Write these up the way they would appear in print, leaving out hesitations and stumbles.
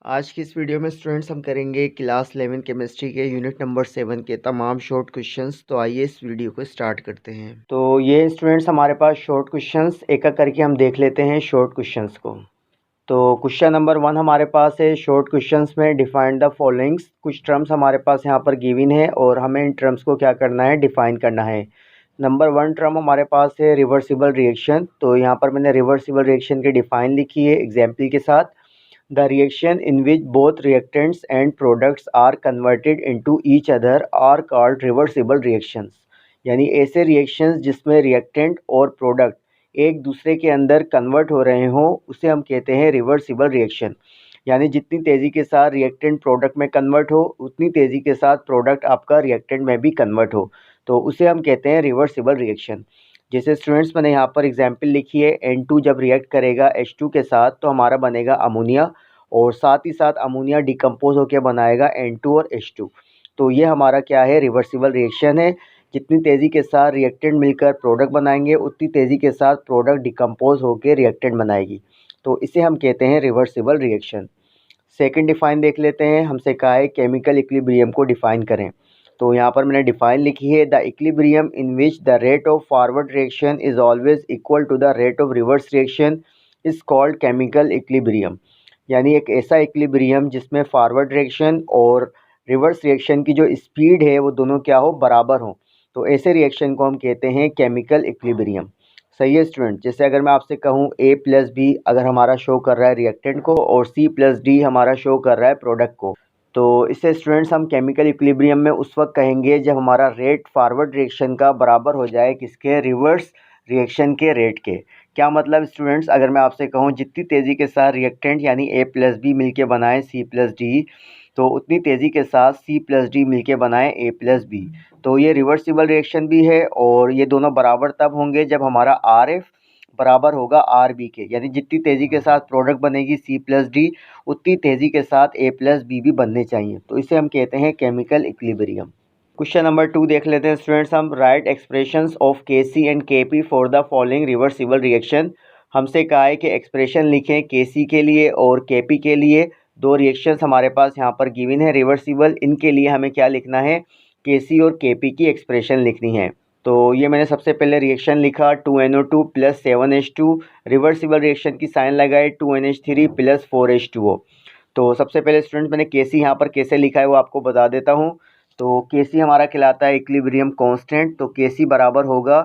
आज की इस वीडियो में स्टूडेंट्स हम करेंगे क्लास 11 केमिस्ट्री के यूनिट नंबर 7 के तमाम शॉर्ट क्वेश्चंस। तो आइए इस वीडियो को स्टार्ट करते हैं। तो ये स्टूडेंट्स हमारे पास शॉर्ट क्वेश्चंस एक एक करके हम देख लेते हैं शॉर्ट क्वेश्चंस को। तो क्वेश्चन नंबर 1 हमारे पास है शॉर्ट क्वेश्चंस में डिफाइन द फॉलोइंग्स। कुछ टर्म्स हमारे पास यहाँ पर गिवन है और हमें इन टर्म्स को क्या करना है, डिफाइन करना है। नंबर 1 टर्म हमारे पास है रिवर्सिबल रिएक्शन। तो यहाँ पर मैंने रिवर्सिबल रिएक्शन की डिफाइन लिखी है एग्जाम्पल के साथ। The reaction in which both reactants and products are converted into each other are called reversible reactions। यानी ऐसे रिएक्शंस जिसमें रिएक्टेंट और प्रोडक्ट एक दूसरे के अंदर कन्वर्ट हो रहे हों उसे हम कहते हैं रिवर्सिबल रिएक्शन। यानी जितनी तेज़ी के साथ रिएक्टेंट प्रोडक्ट में कन्वर्ट हो उतनी तेज़ी के साथ प्रोडक्ट आपका रिएक्टेंट में भी कन्वर्ट हो, तो उसे हम कहते हैं रिवर्सिबल रिएक्शन। जैसे स्टूडेंट्स मैंने यहाँ पर एग्जाम्पल लिखी है, N2 जब रिएक्ट करेगा H2 के साथ तो हमारा बनेगा अमोनिया, और साथ ही साथ अमोनिया डिकम्पोज होकर बनाएगा N2 और H2। तो ये हमारा क्या है, रिवर्सिबल रिएक्शन है। जितनी तेज़ी के साथ रिएक्टेंट मिलकर प्रोडक्ट बनाएंगे उतनी तेज़ी के साथ प्रोडक्ट डिकम्पोज होकर रिएक्टेंट बनाएगी, तो इसे हम कहते हैं रिवर्सिबल रिएक्शन। सेकंड डिफाइन देख लेते हैं। हमसे कहा है केमिकल इक्विलिब्रियम को डिफाइन करें। तो यहाँ पर मैंने डिफाइन लिखी है, the equilibrium in which the rate of forward reaction is always equal to the rate of reverse reaction is called chemical equilibrium. यानी एक ऐसा इक्विलिब्रियम जिसमें फॉरवर्ड रिएक्शन और रिवर्स रिएक्शन की जो स्पीड है वो दोनों क्या हो, बराबर हो, तो ऐसे रिएक्शन को हम कहते हैं केमिकल इक्विलिब्रियम। सही है स्टूडेंट। जैसे अगर मैं आपसे कहूँ A+B अगर हमारा शो कर रहा है रिएक्टेंट को और C+D हमारा शो कर रहा है प्रोडक्ट को, तो इससे स्टूडेंट्स हम केमिकल इक्विलिब्रियम में उस वक्त कहेंगे जब हमारा रेट फॉरवर्ड रिएक्शन का बराबर हो जाए किसके, रिवर्स रिएक्शन के रेट के। क्या मतलब स्टूडेंट्स, अगर मैं आपसे कहूँ जितनी तेज़ी के साथ रिएक्टेंट यानी A+B मिलके बनाए C+D, तो उतनी तेज़ी के साथ C+D मिलके बनाए A+B। तो ये रिवर्सिबल रिएक्शन भी है और ये दोनों बराबर तब होंगे जब हमारा RF बराबर होगा RB के। यानी जितनी तेज़ी के साथ प्रोडक्ट बनेगी C+D उतनी तेज़ी के साथ A+B भी बनने चाहिए, तो इसे हम कहते हैं केमिकल इक्विलिब्रियम। क्वेश्चन नंबर 2 देख लेते हैं स्टूडेंट्स हम। Right expressions of Kc and Kp for the following reversible reaction. हमसे कहा है कि एक्सप्रेशन लिखें Kc के लिए और Kp के लिए। दो रिएक्शंस हमारे पास यहाँ पर गिवन है रिवर्सिबल, इनके लिए हमें क्या लिखना है, Kc और Kp की एक्सप्रेशन लिखनी है। तो ये मैंने सबसे पहले रिएक्शन लिखा 2NO2 + 7H2, रिवर्सिबल रिएक्शन की साइन लगाई 2NH3 + 4H2O। तो सबसे पहले स्टूडेंट मैंने Kc यहाँ पर कैसे लिखा है वो आपको बता देता हूँ। तो Kc हमारा कहलाता है इक्विलिब्रियम कांस्टेंट। तो Kc बराबर होगा,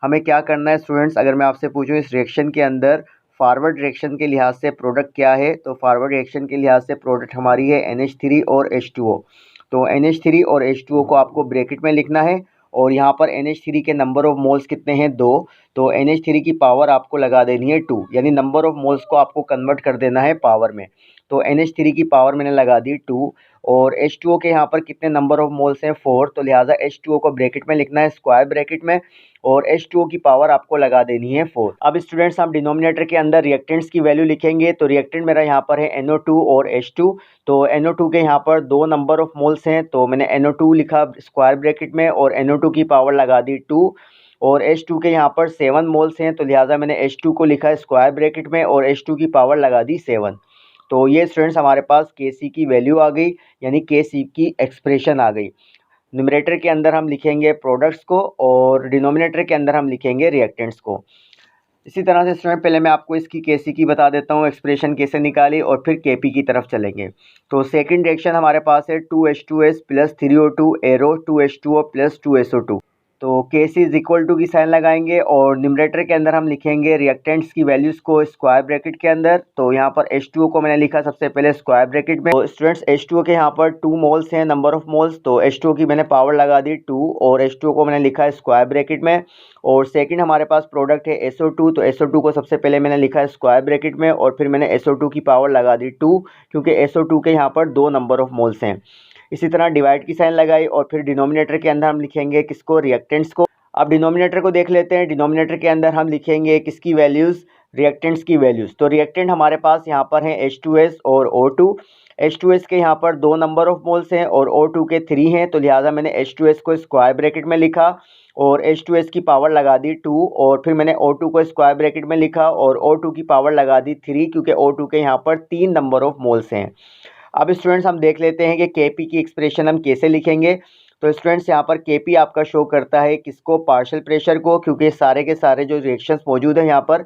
हमें क्या करना है स्टूडेंट्स, अगर मैं आपसे पूछूं इस रिएक्शन के अंदर फॉरवर्ड रिएक्शन के लिहाज से प्रोडक्ट क्या है, तो फॉरवर्ड रिएक्शन के लिहाज से प्रोडक्ट हमारी है NH3 और H2O। तो NH3 और H2O को आपको ब्रैकेट में लिखना है और यहाँ पर NH3 के नंबर ऑफ मोल्स कितने हैं, 2। तो NH3 की पावर आपको लगा देनी है 2, यानी नंबर ऑफ मोल्स को आपको कन्वर्ट कर देना है पावर में। तो NH3 की पावर मैंने लगा दी 2 और H2O के यहाँ पर कितने नंबर ऑफ मोल्स हैं, 4। तो लिहाजा H2O को ब्रैकेट में लिखना है स्क्वायर ब्रैकेट में और H2O की पावर आपको लगा देनी है 4। अब स्टूडेंट्स हम डिनोमिनेटर के अंदर रिएक्टेंट्स की वैल्यू लिखेंगे। तो रिएक्टेंट मेरा यहाँ पर है NO2 और H2। तो NO2 के यहाँ पर 2 नंबर ऑफ मोल्स हैं, तो मैंने NO2 लिखा स्क्वायर ब्रैकेट में और NO2 की पावर लगा दी 2। और H2 के यहाँ पर 7 मोल्स हैं, तो लिहाजा मैंने H2 को लिखा स्क्वायर ब्रैकेट में और H2 की पावर लगा दी 7। तो ये स्टूडेंट्स हमारे पास Kc की वैल्यू आ गई, यानी Kc की एक्सप्रेशन आ गई। न्यूमरेटर के अंदर हम लिखेंगे प्रोडक्ट्स को और डिनोमिनेटर के अंदर हम लिखेंगे रिएक्टेंट्स को। इसी तरह से स्टूडेंट पहले मैं आपको इसकी Kc की बता देता हूँ एक्सप्रेशन कैसे निकाली और फिर Kp की तरफ चलेंगे। तो सेकंड रिएक्शन हमारे पास है 2H2S + 3O2 arrow 2H2O + 2SO2। तो Kc इज इक्वल टू की साइन लगाएंगे और न्यूमरेटर के अंदर हम लिखेंगे रिएक्टेंट्स की वैल्यूज़ को स्क्वायर ब्रैकेट के अंदर। तो यहाँ पर H2O को मैंने लिखा सबसे पहले स्क्वायर ब्रैकेट में। तो स्टूडेंट्स H2O के यहाँ पर 2 मोल्स हैं, नंबर ऑफ मोल्स, तो H2O की मैंने पावर लगा दी 2 और H2O को मैंने लिखा है स्क्वायर ब्रैकेट में। और सेकंड हमारे पास प्रोडक्ट है SO2, तो SO2 को सबसे पहले मैंने लिखा है स्क्वायर ब्रैकेट में और फिर मैंने SO2 की पावर लगा दी 2, क्योंकि SO2 के यहाँ पर 2 नंबर ऑफ मोल्स हैं। इसी तरह डिवाइड की साइन लगाई और फिर डिनोमिनेटर के अंदर हम लिखेंगे किसको, रिएक्टेंट्स को। अब डिनोमिनेटर को देख लेते हैं। डिनोमिनेटर के अंदर हम लिखेंगे किसकी वैल्यूज़, रिएक्टेंट्स की वैल्यूज़। तो रिएक्टेंट हमारे पास यहाँ पर हैं H2S और O2। H2S के यहाँ पर 2 नंबर ऑफ मोल्स हैं और O2 के 3 हैं, तो लिहाजा मैंने H2S को स्क्वायर ब्रैकेट में लिखा और H2S की पावर लगा दी 2 और फिर मैंने O2 को स्क्वायर ब्रैकेट में लिखा और O2 की पावर लगा दी 3, क्योंकि O2 के यहाँ पर 3 नंबर ऑफ मोल्स हैं। अब स्टूडेंट्स हम देख लेते हैं कि Kp की एक्सप्रेशन हम कैसे लिखेंगे। तो स्टूडेंट्स यहाँ पर Kp आपका शो करता है किसको, पार्शियल प्रेशर को, क्योंकि सारे के सारे जो रिएक्शंस मौजूद हैं यहाँ पर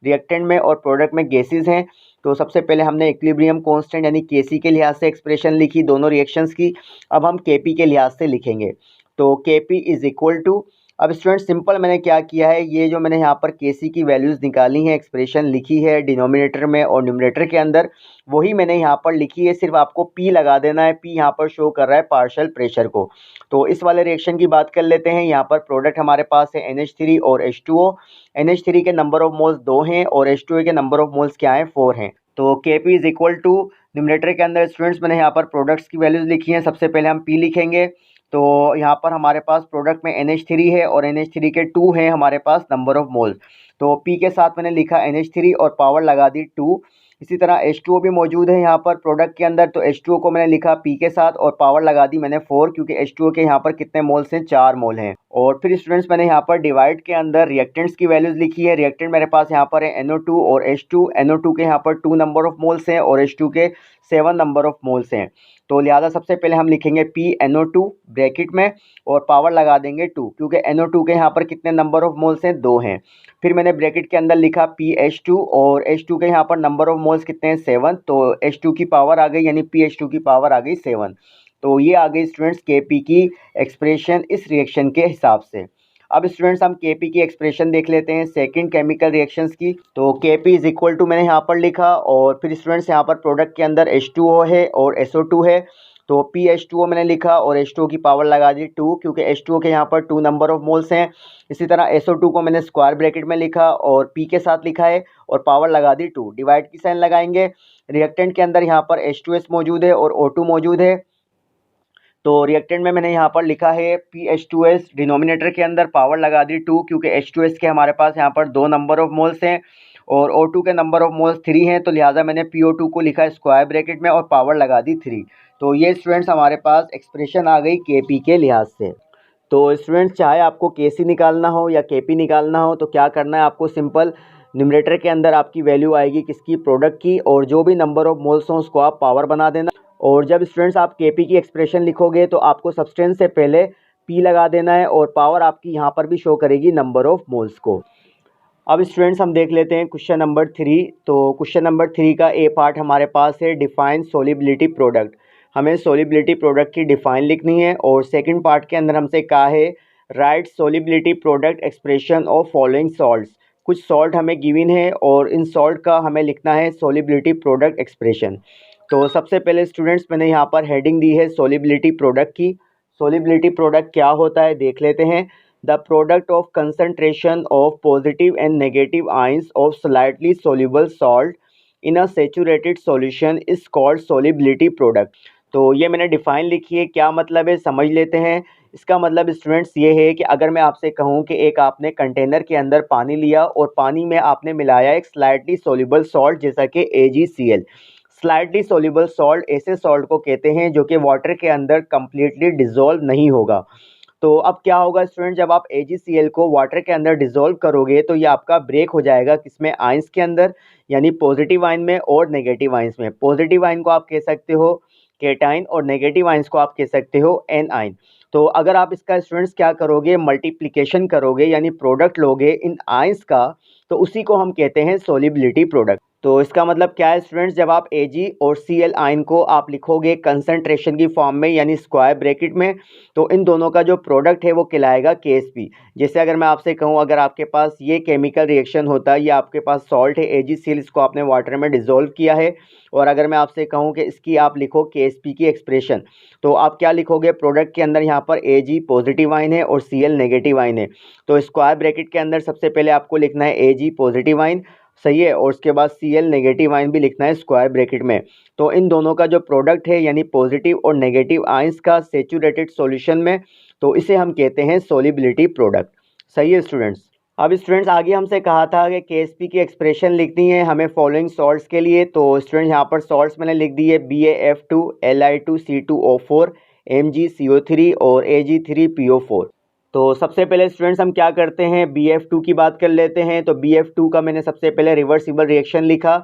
रिएक्टेंट में और प्रोडक्ट में गैसेस हैं। तो सबसे पहले हमने इक्विलिब्रियम कांस्टेंट यानी Kc के लिहाज से एक्सप्रेशन लिखी दोनों रिएक्शंस की। अब हम Kp के लिहाज से लिखेंगे। तो Kp इज इक्वल टू, अब स्टूडेंट सिंपल मैंने क्या किया है, ये जो मैंने यहाँ पर Kc की वैल्यूज़ निकाली हैं, एक्सप्रेशन लिखी है डिनोमिनेटर में और न्यूमरेटर के अंदर, वही मैंने यहाँ पर लिखी है। सिर्फ आपको P लगा देना है। P यहाँ पर शो कर रहा है पार्शियल प्रेशर को। तो इस वाले रिएक्शन की बात कर लेते हैं। यहाँ पर प्रोडक्ट हमारे पास है NH3 और H2O। NH3 के नंबर ऑफ मोल्स 2 हैं और H2O के नंबर ऑफ मोल्स क्या हैं, 4 हैं। तो Kp is equal to, numerator के अंदर स्टूडेंट्स मैंने यहाँ पर प्रोडक्ट्स की वैल्यूज़ लिखी हैं। सबसे पहले हम P लिखेंगे। तो यहाँ पर हमारे पास प्रोडक्ट में NH3 है और NH3 के 2 हैं हमारे पास नंबर ऑफ मोल्स। तो P के साथ मैंने लिखा NH3 और पावर लगा दी 2। इसी तरह H2O भी मौजूद है यहाँ पर प्रोडक्ट के अंदर। तो H2O को मैंने लिखा P के साथ और पावर लगा दी मैंने 4, क्योंकि H2O के यहाँ पर कितने मोल्स हैं, 4 मोल हैं। और फिर स्टूडेंट्स मैंने यहाँ पर डिवाइड के अंदर रिएक्टेंट्स की वैल्यूज़ लिखी है। रिएक्टेंट मेरे पास यहाँ पर है NO2 और H2। NO2 के यहाँ पर 2 नंबर ऑफ मोल्स हैं और H2 के 7 नंबर ऑफ मोल्स हैं। तो लिहाजा सबसे पहले हम लिखेंगे PNO2 ब्रैकेट में और पावर लगा देंगे 2, क्योंकि NO2 के यहाँ पर कितने नंबर ऑफ मोल्स हैं, 2 हैं। फिर मैंने ब्रैकेट के अंदर लिखा PH2 और H2 के यहाँ पर नंबर ऑफ मोल्स कितने हैं, 7। तो H2 की पावर आ गई, यानी PH2 की पावर आ गई 7। तो ये आ गई स्टूडेंट्स Kp की एक्सप्रेशन इस रिएक्शन के हिसाब से। अब स्टूडेंट्स हम Kp की एक्सप्रेशन देख लेते हैं सेकंड केमिकल रिएक्शंस की। तो Kp इज इक्वल टू मैंने यहाँ पर लिखा और फिर स्टूडेंट्स यहाँ पर प्रोडक्ट के अंदर H2O है और SO2 है। तो PH2O मैंने लिखा और H2O की पावर लगा दी 2, क्योंकि H2O के यहाँ पर 2 नंबर ऑफ मोल्स हैं। इसी तरह SO2 को मैंने स्क्वायर ब्रैकेट में लिखा और P के साथ लिखा है और पावर लगा दी 2। डिवाइड की साइन लगाएंगे। रिएक्टेंट के अंदर यहाँ पर H2S मौजूद है और O2 मौजूद है। तो रिएक्टेंट में मैंने यहाँ पर लिखा है PH2S, डिनोमिनेटर के अंदर पावर लगा दी 2, क्योंकि H2S के हमारे पास यहाँ पर 2 नंबर ऑफ मोल्स हैं और O2 के नंबर ऑफ मोल्स 3 हैं। तो लिहाजा मैंने PO2 को लिखा स्क्वायर ब्रैकेट में और पावर लगा दी 3। तो ये स्टूडेंट्स हमारे पास एक्सप्रेशन आ गई Kp के लिहाज से। तो स्टूडेंट्स चाहे आपको Kc निकालना हो या Kp निकालना हो तो क्या करना है आपको, सिंपल न्यूमरेटर के अंदर आपकी वैल्यू आएगी किसकी, प्रोडक्ट की, और जो भी नंबर ऑफ मोल्स हों उसको आप पावर बना देना। और जब स्टूडेंट्स आप Kp की एक्सप्रेशन लिखोगे तो आपको सब्सटेंस से पहले P लगा देना है और पावर आपकी यहाँ पर भी शो करेगी नंबर ऑफ मोल्स को। अब स्टूडेंट्स हम देख लेते हैं क्वेश्चन नंबर 3। तो क्वेश्चन नंबर 3 का ए पार्ट हमारे पास है डिफाइन सोलिबिलिटी प्रोडक्ट। हमें सोलिबिलिटी प्रोडक्ट की डिफाइन लिखनी है और सेकंड पार्ट के अंदर हमसे कहा है right solubility product expression of following salts. कुछ सॉल्ट हमें गिवन है और इन सॉल्ट का हमें लिखना है सोलिबिलिटी प्रोडक्ट एक्सप्रेशन। तो सबसे पहले स्टूडेंट्स मैंने यहाँ पर हेडिंग दी है सोलिबिलिटी प्रोडक्ट की। सोलिबिलिटी प्रोडक्ट क्या होता है देख लेते हैं। The product of concentration of positive and negative ions of slightly soluble salt in a saturated solution is called solubility product. तो ये मैंने डिफाइन लिखी है, क्या मतलब है समझ लेते हैं। इसका मतलब स्टूडेंट्स ये है कि अगर मैं आपसे कहूँ कि एक आपने कंटेनर के अंदर पानी लिया और पानी में आपने मिलाया एक स्लाइटली सोल्यूबल सॉल्ट जैसा कि AgCl। स्लाइटली सोल्यूबल सॉल्ट ऐसे सॉल्ट को कहते हैं जो कि वाटर के अंदर कम्प्लीटली डिज़ोल्व नहीं होगा। तो अब क्या होगा स्टूडेंट, जब आप AgCl को वाटर के अंदर डिज़ोल्व करोगे तो ये आपका ब्रेक हो जाएगा किसमें, आयंस के अंदर, यानी पॉजिटिव आयन में और नेगेटिव आयंस में। पॉजिटिव आयन को आप कह सकते हो केटाइन और नेगेटिव आयंस को आप कह सकते हो एनाइन। तो अगर आप इसका स्टूडेंट्स क्या करोगे, मल्टीप्लिकेशन करोगे यानी प्रोडक्ट लोगे इन आयंस का, तो उसी को हम कहते हैं सोलिबिलिटी प्रोडक्ट। तो इसका मतलब क्या है स्टूडेंट्स, जब आप Ag और Cl आयन को आप लिखोगे कंसंट्रेशन की फॉर्म में यानी स्क्वायर ब्रैकेट में, तो इन दोनों का जो प्रोडक्ट है वो कहलाएगा KSP। जैसे अगर मैं आपसे कहूँ अगर आपके पास ये केमिकल रिएक्शन होता है, ये आपके पास सॉल्ट है AgCl, इसको आपने वाटर में डिज़ोल्व किया है, और अगर मैं आपसे कहूँ कि इसकी आप लिखो KSP की एक्सप्रेशन, तो आप क्या लिखोगे, प्रोडक्ट के अंदर यहाँ पर Ag पॉजिटिव आयन है और Cl नेगेटिव आयन है। तो स्क्वायर ब्रैकेट के अंदर सबसे पहले आपको लिखना है Ag पॉजिटिव आयन, सही है, और उसके बाद Cl नेगेटिव आयन भी लिखना है स्क्वायर ब्रैकेट में। तो इन दोनों का जो प्रोडक्ट है यानी पॉजिटिव और नेगेटिव आयंस का सैचुरेटेड सॉल्यूशन में, तो इसे हम कहते हैं सोलिबिलिटी प्रोडक्ट। सही है स्टूडेंट्स। अब स्टूडेंट्स आगे हमसे कहा था कि KSP की एक्सप्रेशन लिखनी है हमें फॉलोइंग सॉल्ट्स के लिए। तो स्टूडेंट्स यहाँ पर सॉल्ट्स मैंने लिख दी है BaF2, Li2, C2O4, MgCO3 और Ag3PO4। तो सबसे पहले स्टूडेंट्स हम क्या करते हैं, BF2 की बात कर लेते हैं। तो BF2 का मैंने सबसे पहले रिवर्सिबल रिएक्शन लिखा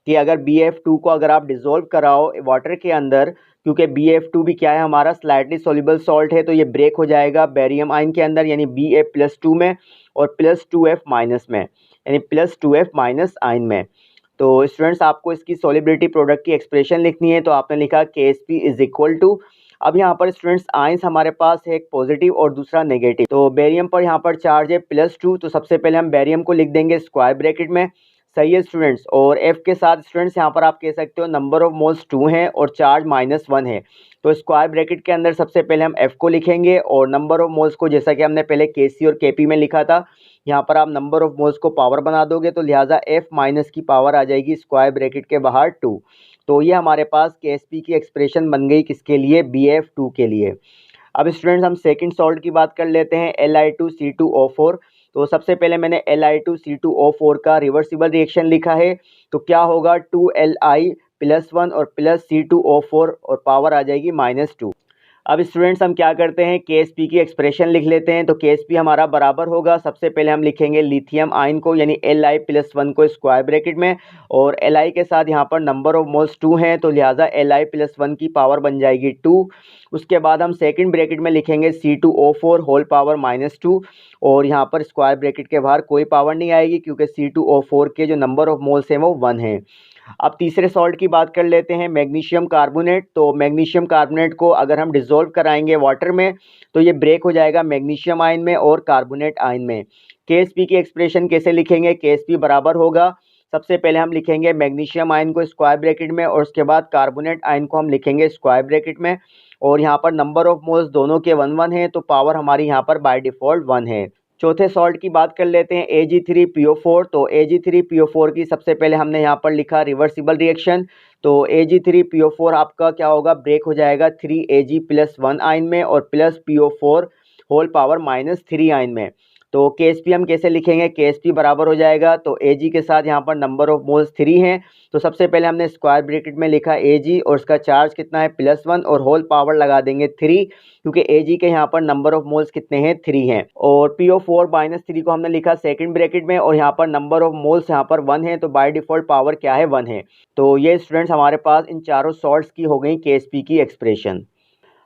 कि अगर BF2 को अगर आप डिसॉल्व कराओ वाटर के अंदर, क्योंकि BF2 भी क्या है हमारा स्लाइटली सॉल्युबल सॉल्ट है, तो ये ब्रेक हो जाएगा बेरियम आयन के अंदर यानी Ba+2 में और +2F- में, यानी +2F- आयन में। तो स्टूडेंट्स आपको इसकी सॉलिबिलिटी प्रोडक्ट की एक्सप्रेशन लिखनी है, तो आपने लिखा KSP इज इक्वल टू, अब यहाँ पर स्टूडेंट्स आयंस हमारे पास है एक पॉजिटिव और दूसरा नेगेटिव। तो बेरियम पर यहाँ पर चार्ज है +2, तो सबसे पहले हम बेरियम को लिख देंगे स्क्वायर ब्रैकेट में, सही है स्टूडेंट्स। और F के साथ स्टूडेंट्स यहाँ पर आप कह सकते हो नंबर ऑफ मोल्स 2 है और चार्ज -1 है, तो स्क्वायर ब्रैकेट के अंदर सबसे पहले हम F को लिखेंगे और नंबर ऑफ मोल्स को जैसा कि हमने पहले KC और KP में लिखा था, यहाँ पर आप नंबर ऑफ मोल्स को पावर बना दोगे, तो लिहाजा F- की पावर आ जाएगी स्क्वायर ब्रैकेट के बाहर 2। तो ये हमारे पास KSP की एक्सप्रेशन बन गई किसके लिए, BF2 के लिए। अब स्टूडेंट्स हम सेकंड सॉल्ट की बात कर लेते हैं, Li2C2O4। तो सबसे पहले मैंने Li2C2O4 का रिवर्सिबल रिएक्शन लिखा है, तो क्या होगा 2Li+1 और +C2O4 और पावर आ जाएगी -2। अब स्टूडेंट्स हम क्या करते हैं, KSP की एक्सप्रेशन लिख लेते हैं। तो KSP हमारा बराबर होगा, सबसे पहले हम लिखेंगे लिथियम आयन को यानी Li+1 को स्क्वायर ब्रैकेट में, और Li के साथ यहाँ पर नंबर ऑफ मोल्स 2 हैं, तो लिहाजा Li+1 की पावर बन जाएगी 2। उसके बाद हम सेकंड ब्रैकेट में लिखेंगे C2O4 होल पावर -2, और यहाँ पर स्क्वायर ब्रैकेट के बाहर कोई पावर नहीं आएगी क्योंकि C2O4 के जो नंबर ऑफ मोल्स हैं वो 1 है। अब तीसरे सॉल्ट की बात कर लेते हैं, मैग्नीशियम कार्बोनेट। तो मैग्नीशियम कार्बोनेट को अगर हम डिसॉल्व कराएंगे वाटर में, तो ये ब्रेक हो जाएगा मैग्नीशियम आयन में और कार्बोनेट आयन में। KSP की एक्सप्रेशन कैसे लिखेंगे, KSP बराबर होगा, सबसे पहले हम लिखेंगे मैग्नीशियम आयन को स्क्वायर ब्रैकेट में और उसके बाद कार्बोनेट आयन को हम लिखेंगे स्क्वायर ब्रैकेट में, और यहाँ पर नंबर ऑफ मोल्स दोनों के 1 है, तो पावर हमारी यहाँ पर बाय डिफ़ॉल्ट 1 है। चौथे सॉल्ट की बात कर लेते हैं, Ag3PO4। तो Ag3PO4 की सबसे पहले हमने यहाँ पर लिखा रिवर्सिबल रिएक्शन। तो Ag3PO4 आपका क्या होगा, ब्रेक हो जाएगा 3Ag+1 आयन में और +PO4 होल पावर -3 आयन में। तो KSP हम कैसे लिखेंगे, KSP बराबर हो जाएगा, तो Ag के साथ यहाँ पर नंबर ऑफ मोल्स 3 हैं, तो सबसे पहले हमने स्क्वायर ब्रैकेट में लिखा Ag और उसका चार्ज कितना है +1 और होल पावर लगा देंगे 3, क्योंकि Ag के यहाँ पर नंबर ऑफ मोल्स कितने हैं 3 हैं। और PO4-3 को हमने लिखा सेकंड ब्रैकेट में और यहाँ पर नंबर ऑफ मोल्स यहाँ पर 1 है, तो बाय डिफ़ॉल्ट पावर क्या है 1 है। तो ये स्टूडेंट्स हमारे पास इन चारों सॉल्ट्स की हो गई KSP की एक्सप्रेशन।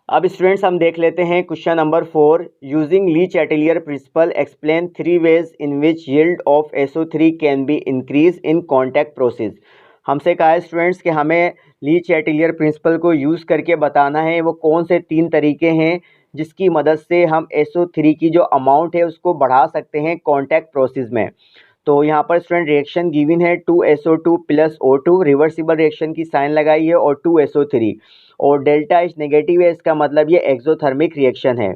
अब स्टूडेंट्स हम देख लेते हैं question number 4, using Le Chatelier principle explain 3 ways in which yield of SO3 can be increase in contact process. हमसे कहा है स्टूडेंट्स कि हमें ली चैटेलियर प्रिंसिपल को यूज़ करके बताना है वो कौन से 3 तरीके हैं जिसकी मदद से हम SO3 की जो अमाउंट है उसको बढ़ा सकते हैं कॉन्टैक्ट प्रोसेस में। तो यहाँ पर स्टूडेंट रिएक्शन गिवन है 2SO2 + O2, रिवर्सिबल रिएक्शन की साइन लगाई है और 2SO3, और डेल्टा H नेगेटिव है, इसका मतलब ये एक्सोथर्मिक रिएक्शन है।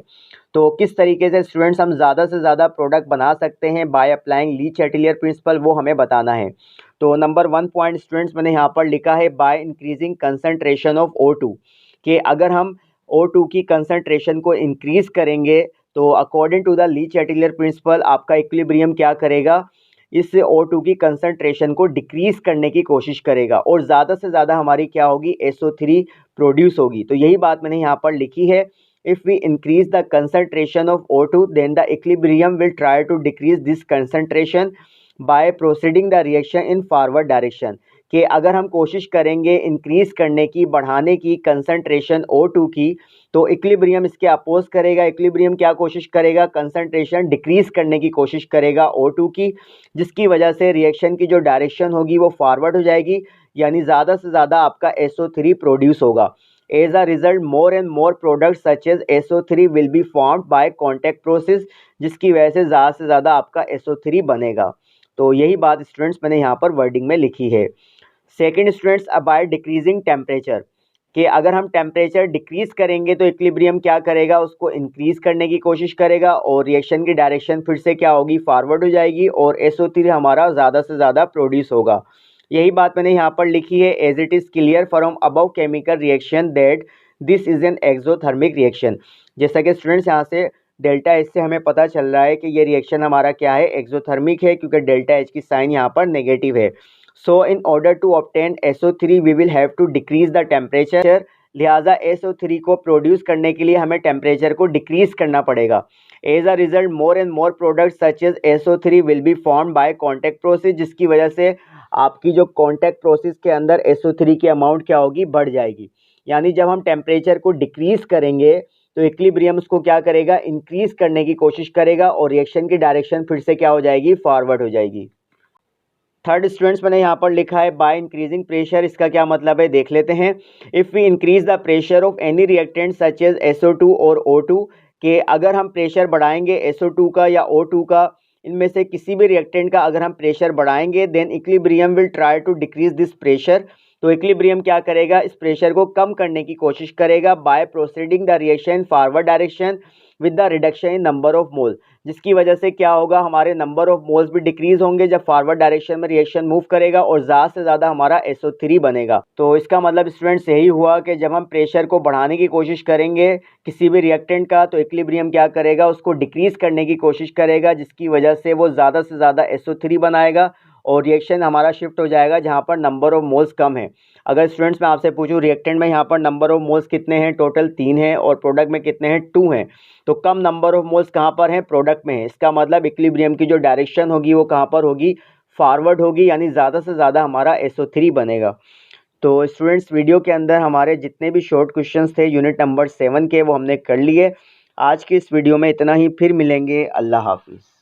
तो किस तरीके से स्टूडेंट्स हम ज़्यादा से ज़्यादा प्रोडक्ट बना सकते हैं by applying Lee Chatelier principal, वो हमें बताना है। तो नंबर 1 पॉइंट स्टूडेंट्स मैंने यहाँ पर लिखा है by increasing concentration of O2, कि अगर हम O2 की कंसनट्रेशन को इंक्रीज़ करेंगे तो according to the Le Chatelier principle आपका इक्विलिब्रियम क्या करेगा, इस O2 की कंसनट्रेशन को डिक्रीज़ करने की कोशिश करेगा और ज़्यादा से ज़्यादा हमारी क्या होगी SO3 प्रोड्यूस होगी। तो यही बात मैंने यहाँ पर लिखी है, if we increase the concentration of O2 then the equilibrium will try to decrease this concentration by proceeding the reaction in forward direction, कि अगर हम कोशिश करेंगे इंक्रीज करने की, बढ़ाने की कंसनट्रेशन O2 की, तो इक्विलिब्रियम इसके अपोज करेगा। इक्विलिब्रियम क्या कोशिश करेगा, कंसनट्रेशन डिक्रीज करने की कोशिश करेगा O2 की, जिसकी वजह से रिएक्शन की जो डायरेक्शन होगी वो फॉरवर्ड हो जाएगी, यानी ज़्यादा से ज़्यादा आपका SO3 प्रोड्यूस होगा। As a result more and more product such as SO3 will be formed by contact process, जिसकी वजह से ज़्यादा आपका SO3 बनेगा। तो यही बात स्टूडेंट्स मैंने यहाँ पर वर्डिंग में लिखी है। Second students, by decreasing temperature, कि अगर हम टेम्परेचर डिक्रीज़ करेंगे तो इक्विलिब्रियम क्या करेगा, उसको इंक्रीज़ करने की कोशिश करेगा और रिएक्शन की डायरेक्शन फिर से क्या होगी, फॉरवर्ड हो जाएगी और SO3 हमारा ज़्यादा से ज़्यादा प्रोड्यूस होगा। यही बात मैंने यहाँ पर लिखी है, as it is clear from above chemical reaction that this is an exothermic reaction. जैसा कि स्टूडेंट्स यहाँ से डेल्टा H से हमें पता चल रहा है कि ये रिएक्शन हमारा क्या है, एक्सोथर्मिक है, क्योंकि डेल्टा H की साइन यहाँ पर नेगेटिव है। So in order to obtain SO3 we will have to decrease the temperature लिहाजा SO3 को प्रोड्यूस करने के लिए हमें टेम्परेचर को डिक्रीज करना पड़ेगा। As a result more and more product such as SO3 will be form by contact process, जिसकी वजह से आपकी जो कॉन्टैक्ट प्रोसेस के अंदर SO3 की अमाउंट क्या होगी, बढ़ जाएगी। यानी जब हम टेम्परेचर को डिक्रीज करेंगे तो इक्विलिब्रियम उसको क्या करेगा, इंक्रीज करने की कोशिश करेगा और रिएक्शन की डायरेक्शन फिर से क्या हो जाएगी, फॉरवर्ड हो जाएगी। थर्ड स्टूडेंट्स मैंने यहाँ पर लिखा है बाय इंक्रीजिंग प्रेशर, इसका क्या मतलब है देख लेते हैं। If we increase the pressure of any reactant such as SO2 और O2, के अगर हम प्रेशर बढ़ाएंगे SO2 का या O2 का, इनमें से किसी भी रिएक्टेंट का अगर हम प्रेशर बढ़ाएंगे, then equilibrium will try to decrease this pressure. तो इक्विलिब्रियम क्या करेगा, इस प्रेशर को कम करने की कोशिश करेगा by proceeding the reaction forward direction with the reduction in number of mole, जिसकी वजह से क्या होगा, हमारे नंबर ऑफ मोल्स भी डिक्रीज होंगे जब फॉरवर्ड डायरेक्शन में रिएक्शन मूव करेगा और ज़्यादा से ज़्यादा हमारा SO3 बनेगा। तो इसका मतलब स्टूडेंट्स यही हुआ कि जब हम प्रेशर को बढ़ाने की कोशिश करेंगे किसी भी रिएक्टेंट का, तो इक्विलिब्रियम क्या करेगा, उसको डिक्रीज करने की कोशिश करेगा, जिसकी वजह से वो ज़्यादा से ज़्यादा SO3 बनाएगा और रिएक्शन हमारा शिफ्ट हो जाएगा जहाँ पर नंबर ऑफ मोल्स कम है। अगर स्टूडेंट्स मैं आपसे पूछूं रिएक्टेंट में यहाँ पर नंबर ऑफ मोल्स कितने हैं, टोटल 3 हैं और प्रोडक्ट में कितने हैं, 2 हैं, तो कम नंबर ऑफ मोल्स कहाँ पर हैं, प्रोडक्ट में है। इसका मतलब इक्विलिब्रियम की जो डायरेक्शन होगी वो कहाँ पर होगी, फॉरवर्ड होगी, यानी ज़्यादा से ज़्यादा हमारा SO3 बनेगा। तो स्टूडेंट्स वीडियो के अंदर हमारे जितने भी शॉर्ट क्वेश्चंस थे यूनिट नंबर 7 के वो हमने कर लिए। आज की इस वीडियो में इतना ही, फिर मिलेंगे। अल्लाह हाफिज़।